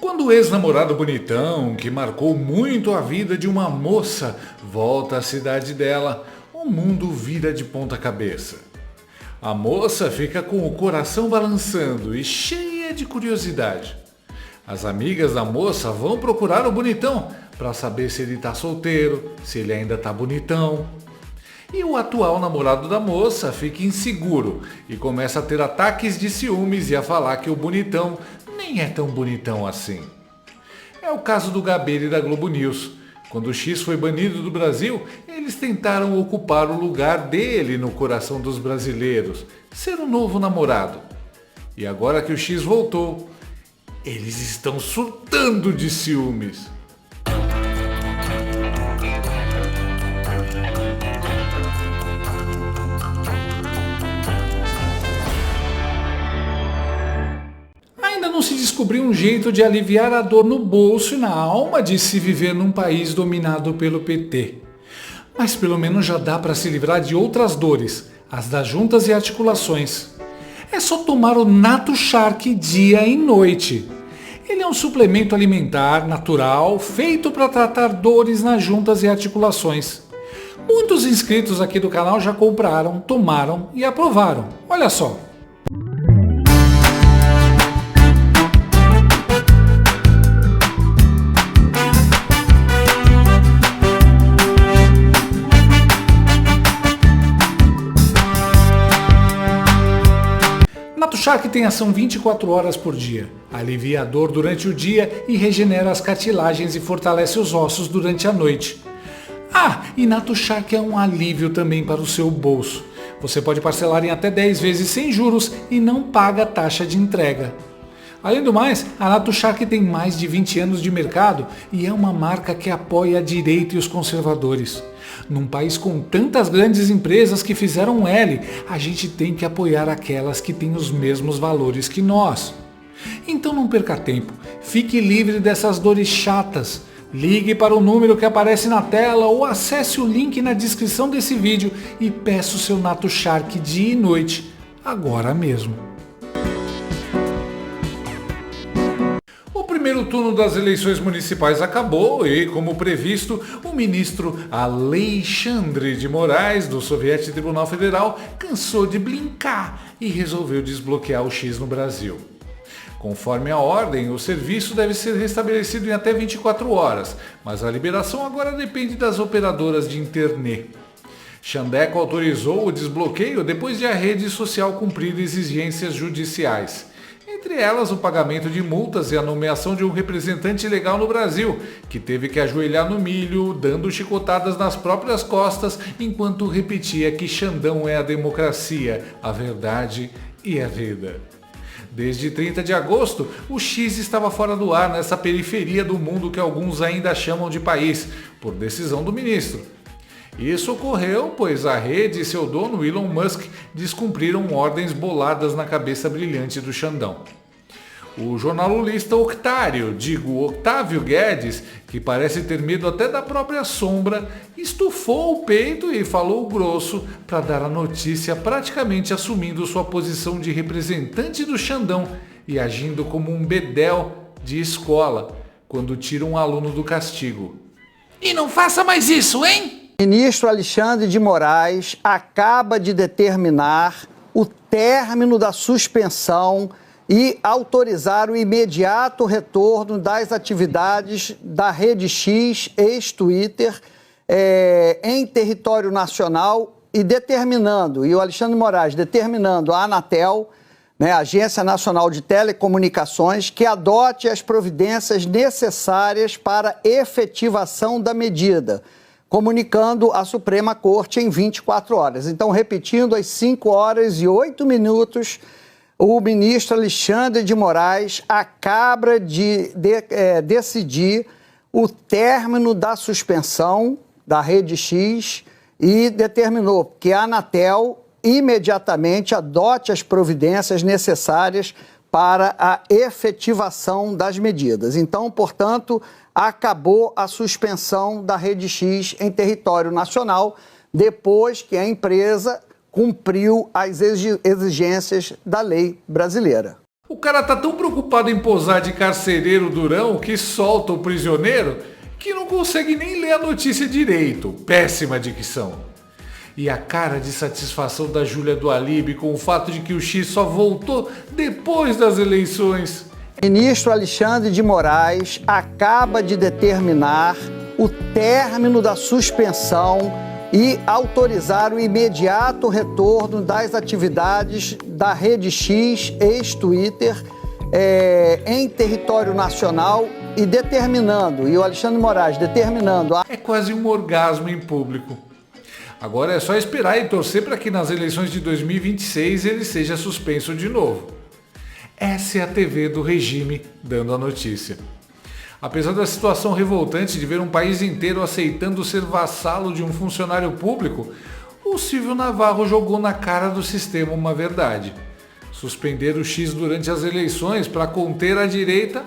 Quando o ex-namorado bonitão, que marcou muito a vida de uma moça, volta à cidade dela, o mundo vira de ponta cabeça. A moça fica com o coração balançando e cheia de curiosidade. As amigas da moça vão procurar o bonitão para saber se ele está solteiro, se ele ainda está bonitão. E o atual namorado da moça fica inseguro e começa a ter ataques de ciúmes e a falar que o bonitão nem é tão bonitão assim. É o caso do Gabeira e da Globo News. Quando o X foi banido do Brasil, eles tentaram ocupar o lugar dele no coração dos brasileiros, ser o novo namorado. E agora que o X voltou, eles estão surtando de ciúmes. Ainda não se descobriu um jeito de aliviar a dor no bolso e na alma de se viver num país dominado pelo PT. Mas pelo menos já dá para se livrar de outras dores, as das juntas e articulações. É só tomar o Nato Shark dia e noite. Ele é um suplemento alimentar natural feito para tratar dores nas juntas e articulações. Muitos inscritos aqui do canal já compraram, tomaram e aprovaram. Olha só. Nato Shark tem ação 24 horas por dia, alivia a dor durante o dia e regenera as cartilagens e fortalece os ossos durante a noite. E Nato Shark é um alívio também para o seu bolso. Você pode parcelar em até 10 vezes sem juros e não paga taxa de entrega. Além do mais, a Nato Shark tem mais de 20 anos de mercado e é uma marca que apoia a direita e os conservadores. Num país com tantas grandes empresas que fizeram um L, a gente tem que apoiar aquelas que têm os mesmos valores que nós. Então não perca tempo, fique livre dessas dores chatas. Ligue para o número que aparece na tela ou acesse o link na descrição desse vídeo e peça o seu Nato Shark dia e noite, agora mesmo. O primeiro turno das eleições municipais acabou e, como previsto, o ministro Alexandre de Moraes, do Soviético Tribunal Federal, cansou de brincar e resolveu desbloquear o X no Brasil. Conforme a ordem, o serviço deve ser restabelecido em até 24 horas, mas a liberação agora depende das operadoras de internet. Xandeco autorizou o desbloqueio depois de a rede social cumprir exigências judiciais. Entre elas, o pagamento de multas e a nomeação de um representante legal no Brasil, que teve que ajoelhar no milho, dando chicotadas nas próprias costas, enquanto repetia que Xandão é a democracia, a verdade e a vida. Desde 30 de agosto, o X estava fora do ar nessa periferia do mundo que alguns ainda chamam de país, por decisão do ministro. Isso ocorreu pois a rede e seu dono Elon Musk descumpriram ordens boladas na cabeça brilhante do Xandão. O jornalista Octávio Guedes, que parece ter medo até da própria sombra, estufou o peito e falou grosso para dar a notícia, praticamente assumindo sua posição de representante do Xandão e agindo como um bedel de escola quando tira um aluno do castigo. E não faça mais isso, hein? O ministro Alexandre de Moraes acaba de determinar o término da suspensão e autorizar o imediato retorno das atividades da Rede X, ex-Twitter, em território nacional e o Alexandre de Moraes determinando a Anatel, a Agência Nacional de Telecomunicações, que adote as providências necessárias para efetivação da medida, comunicando à Suprema Corte em 24 horas. Então, repetindo, às 5 horas e 8 minutos, o ministro Alexandre de Moraes acaba de decidir o término da suspensão da Rede X e determinou que a Anatel imediatamente adote as providências necessárias para a efetivação das medidas. Então, portanto, acabou a suspensão da Rede X em território nacional, depois que a empresa cumpriu as exigências da lei brasileira. O cara tá tão preocupado em posar de carcereiro durão que solta o prisioneiro que não consegue nem ler a notícia direito. Péssima dicção. E a cara de satisfação da Júlia do Alibe com o fato de que o X só voltou depois das eleições. Ministro Alexandre de Moraes acaba de determinar o término da suspensão e autorizar o imediato retorno das atividades da Rede X, ex-Twitter, em território nacional e determinando, e o Alexandre de Moraes determinando... É quase um orgasmo em público. Agora é só esperar e torcer para que nas eleições de 2026 ele seja suspenso de novo. Essa é a TV do regime dando a notícia. Apesar da situação revoltante de ver um país inteiro aceitando ser vassalo de um funcionário público, o Silvio Navarro jogou na cara do sistema uma verdade. Suspender o X durante as eleições para conter a direita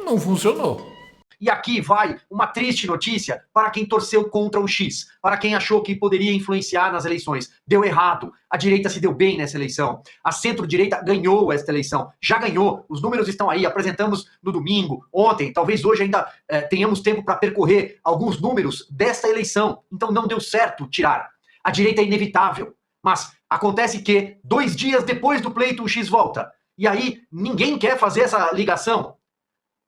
não funcionou. E aqui vai uma triste notícia para quem torceu contra o X, para quem achou que poderia influenciar nas eleições. Deu errado. A direita se deu bem nessa eleição. A centro-direita ganhou esta eleição. Já ganhou. Os números estão aí. Apresentamos no domingo, ontem. Talvez hoje ainda tenhamos tempo para percorrer alguns números desta eleição. Então não deu certo tirar. A direita é inevitável. Mas acontece que 2 dias depois do pleito o X volta. E aí ninguém quer fazer essa ligação.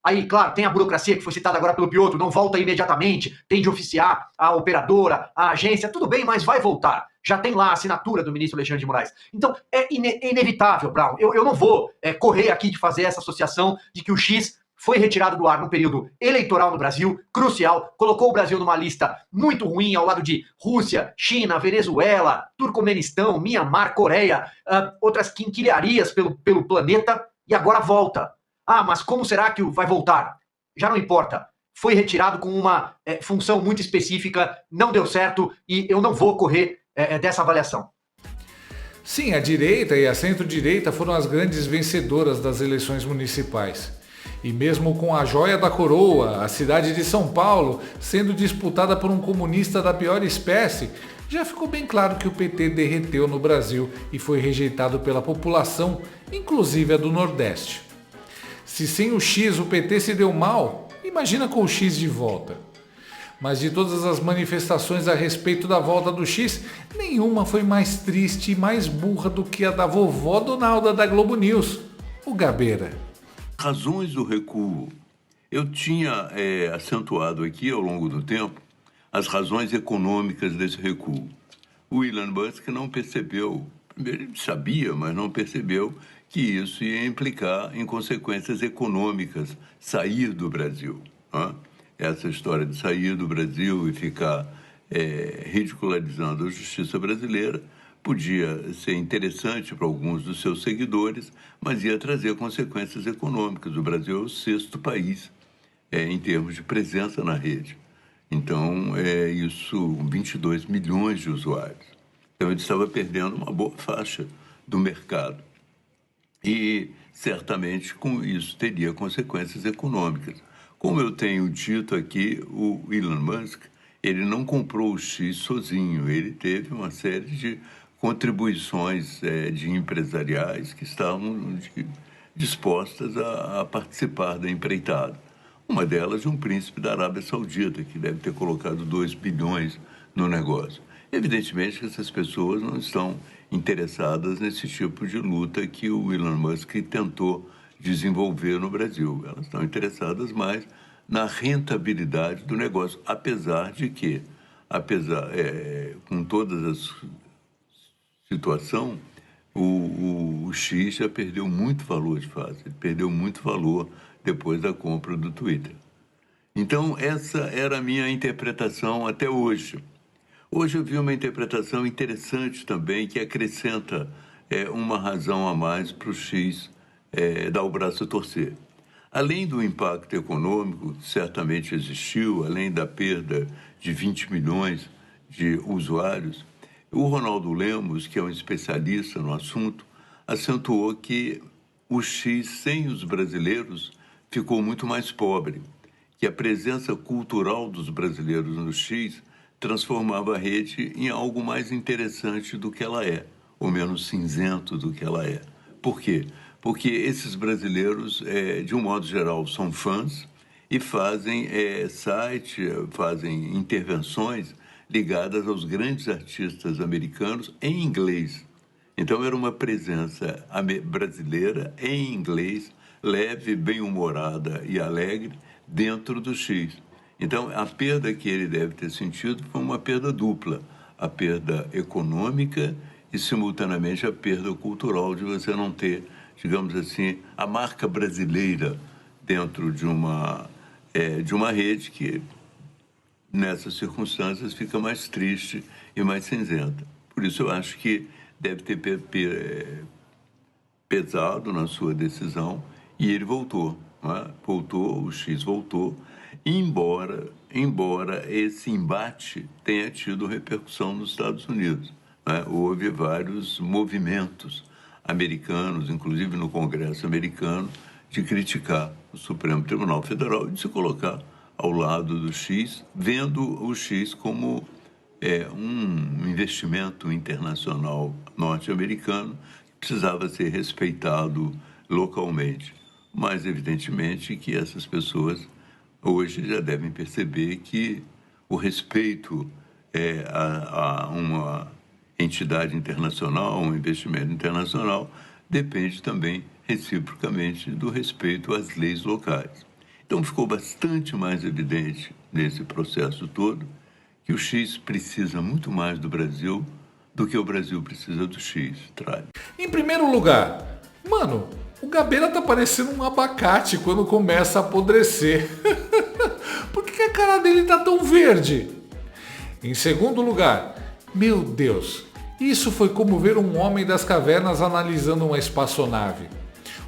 Aí, claro, tem a burocracia que foi citada agora pelo Piotr, não volta imediatamente, tem de oficiar a operadora, a agência, tudo bem, mas vai voltar. Já tem lá a assinatura do ministro Alexandre de Moraes. Então, é inevitável, Brown. Eu não vou correr aqui de fazer essa associação de que o X foi retirado do ar num período eleitoral no Brasil, crucial, colocou o Brasil numa lista muito ruim, ao lado de Rússia, China, Venezuela, Turcomenistão, Mianmar, Coreia, outras quinquilharias pelo planeta, e agora volta. Ah, mas como será que vai voltar? Já não importa. Foi retirado com uma função muito específica, não deu certo e eu não vou correr dessa avaliação. Sim, a direita e a centro-direita foram as grandes vencedoras das eleições municipais. E mesmo com a joia da coroa, a cidade de São Paulo, sendo disputada por um comunista da pior espécie, já ficou bem claro que o PT derreteu no Brasil e foi rejeitado pela população, inclusive a do Nordeste. Se sem o X o PT se deu mal, imagina com o X de volta. Mas de todas as manifestações a respeito da volta do X, nenhuma foi mais triste e mais burra do que a da vovó Donalda da Globo News, o Gabeira. Razões do recuo. Eu tinha acentuado aqui ao longo do tempo as razões econômicas desse recuo. O Elon Musk não percebeu, ele sabia, mas não percebeu que isso ia implicar em consequências econômicas, sair do Brasil. Né? Essa história de sair do Brasil e ficar ridicularizando a justiça brasileira podia ser interessante para alguns dos seus seguidores, mas ia trazer consequências econômicas. O Brasil é o 6º país em termos de presença na rede. Então, isso, 22 milhões de usuários. Então, ele estava perdendo uma boa faixa do mercado. E, certamente, com isso teria consequências econômicas. Como eu tenho dito aqui, o Elon Musk, ele não comprou o X sozinho, ele teve uma série de contribuições de empresariais que estavam dispostas a participar da empreitada. Uma delas de um príncipe da Arábia Saudita, que deve ter colocado 2 bilhões no negócio. Evidentemente que essas pessoas não estão interessadas nesse tipo de luta que o Elon Musk tentou desenvolver no Brasil. Elas estão interessadas mais na rentabilidade do negócio, apesar de que, com todas as situação, o X já perdeu muito valor de face, ele perdeu muito valor depois da compra do Twitter. Então, essa era a minha interpretação até hoje. Hoje eu vi uma interpretação interessante também, que acrescenta uma razão a mais para o X dar o braço a torcer. Além do impacto econômico, que certamente existiu, além da perda de 20 milhões de usuários, o Ronaldo Lemos, que é um especialista no assunto, acentuou que o X, sem os brasileiros, ficou muito mais pobre, que a presença cultural dos brasileiros no X transformava a rede em algo mais interessante do que ela é, ou menos cinzento do que ela é. Por quê? porque esses brasileiros, de um modo geral, são fãs e fazem fazem intervenções ligadas aos grandes artistas americanos em inglês. Então era uma presença brasileira em inglês, leve, bem-humorada e alegre, dentro do X. Então a perda que ele deve ter sentido foi uma perda dupla, a perda econômica e, simultaneamente, a perda cultural de você não ter, digamos assim, a marca brasileira dentro de uma rede que, nessas circunstâncias, fica mais triste e mais cinzenta. Por isso, eu acho que deve ter pesado na sua decisão e ele voltou. Não é? Voltou, o X voltou, embora esse embate tenha tido repercussão nos Estados Unidos. Não é? Houve vários movimentos americanos, inclusive no Congresso americano, de criticar o Supremo Tribunal Federal e de se colocar ao lado do X, vendo o X como um investimento internacional norte-americano que precisava ser respeitado localmente. Mas, evidentemente, que essas pessoas hoje já devem perceber que o respeito a uma entidade internacional, um investimento internacional, depende também, reciprocamente, do respeito às leis locais. Então, ficou bastante mais evidente nesse processo todo que o X precisa muito mais do Brasil do que o Brasil precisa do X. Em primeiro lugar, mano, o Gabeira tá parecendo um abacate quando começa a apodrecer. Por que a cara dele tá tão verde? Em segundo lugar, meu Deus, isso foi como ver um homem das cavernas analisando uma espaçonave.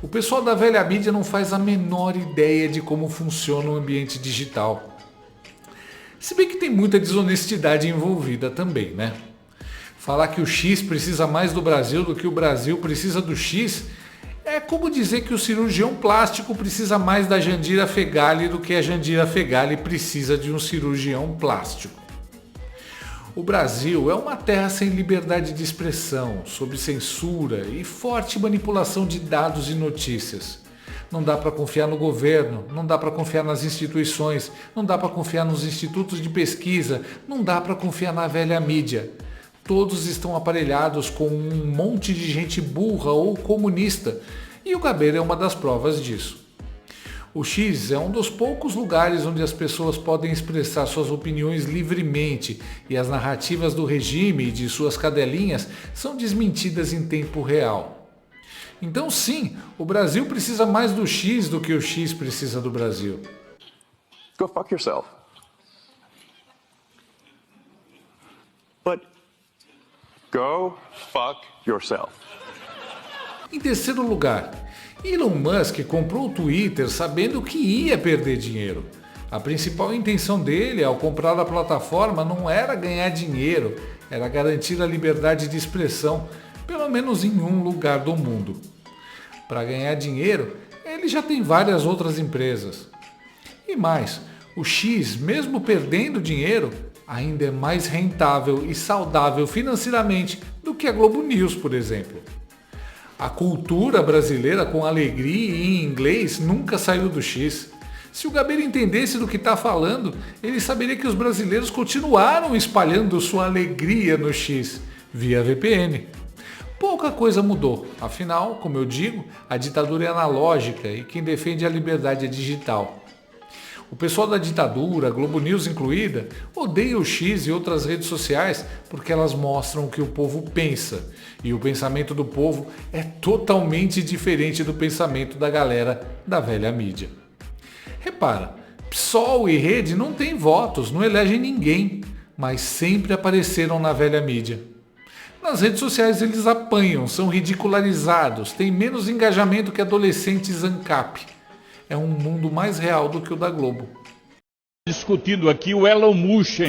O pessoal da velha mídia não faz a menor ideia de como funciona o ambiente digital. Se bem que tem muita desonestidade envolvida também, né? Falar que o X precisa mais do Brasil do que o Brasil precisa do X é como dizer que o cirurgião plástico precisa mais da Jandira Fegali do que a Jandira Fegali precisa de um cirurgião plástico. O Brasil é uma terra sem liberdade de expressão, sob censura e forte manipulação de dados e notícias. Não dá para confiar no governo, não dá para confiar nas instituições, não dá para confiar nos institutos de pesquisa, não dá para confiar na velha mídia. Todos estão aparelhados com um monte de gente burra ou comunista, e o Gabeira é uma das provas disso. O X é um dos poucos lugares onde as pessoas podem expressar suas opiniões livremente e as narrativas do regime e de suas cadelinhas são desmentidas em tempo real. Então sim, o Brasil precisa mais do X do que o X precisa do Brasil. Go fuck yourself. But go fuck yourself. Em terceiro lugar, Elon Musk comprou o Twitter sabendo que ia perder dinheiro. A principal intenção dele ao comprar a plataforma não era ganhar dinheiro, era garantir a liberdade de expressão, pelo menos em um lugar do mundo. Para ganhar dinheiro, ele já tem várias outras empresas. E mais, o X, mesmo perdendo dinheiro, ainda é mais rentável e saudável financeiramente do que a Globo News, por exemplo. A cultura brasileira com alegria e em inglês nunca saiu do X. Se o Gabeira entendesse do que está falando, ele saberia que os brasileiros continuaram espalhando sua alegria no X, via VPN. Pouca coisa mudou, afinal, como eu digo, a ditadura é analógica e quem defende a liberdade é digital. O pessoal da ditadura, Globo News incluída, odeia o X e outras redes sociais porque elas mostram o que o povo pensa. E o pensamento do povo é totalmente diferente do pensamento da galera da velha mídia. Repara, PSOL e Rede não têm votos, não elegem ninguém, mas sempre apareceram na velha mídia. Nas redes sociais eles apanham, são ridicularizados, têm menos engajamento que adolescentes ANCAP. É um mundo mais real do que o da Globo. Discutindo aqui o Elon Musk.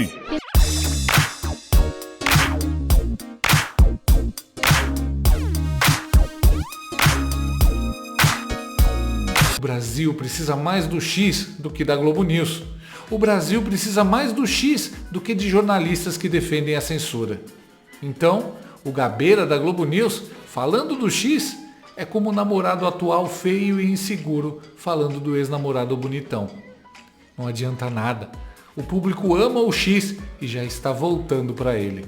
O Brasil precisa mais do X do que da Globo News. O Brasil precisa mais do X do que de jornalistas que defendem a censura. Então, o Gabeira da Globo News, falando do X, É como o namorado atual feio e inseguro falando do ex-namorado bonitão. Não adianta nada. O público ama o X e já está voltando para ele.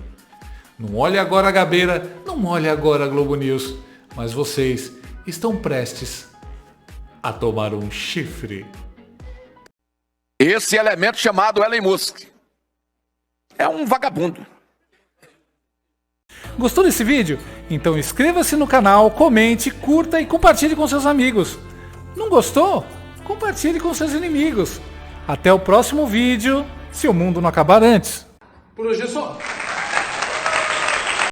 Não olhe agora a Gabeira, não olhe agora a Globo News, mas vocês estão prestes a tomar um chifre. Esse elemento chamado Elon Musk é um vagabundo. Gostou desse vídeo? Então inscreva-se no canal, comente, curta e compartilhe com seus amigos. Não gostou? Compartilhe com seus inimigos. Até o próximo vídeo, se o mundo não acabar antes. Por hoje é só.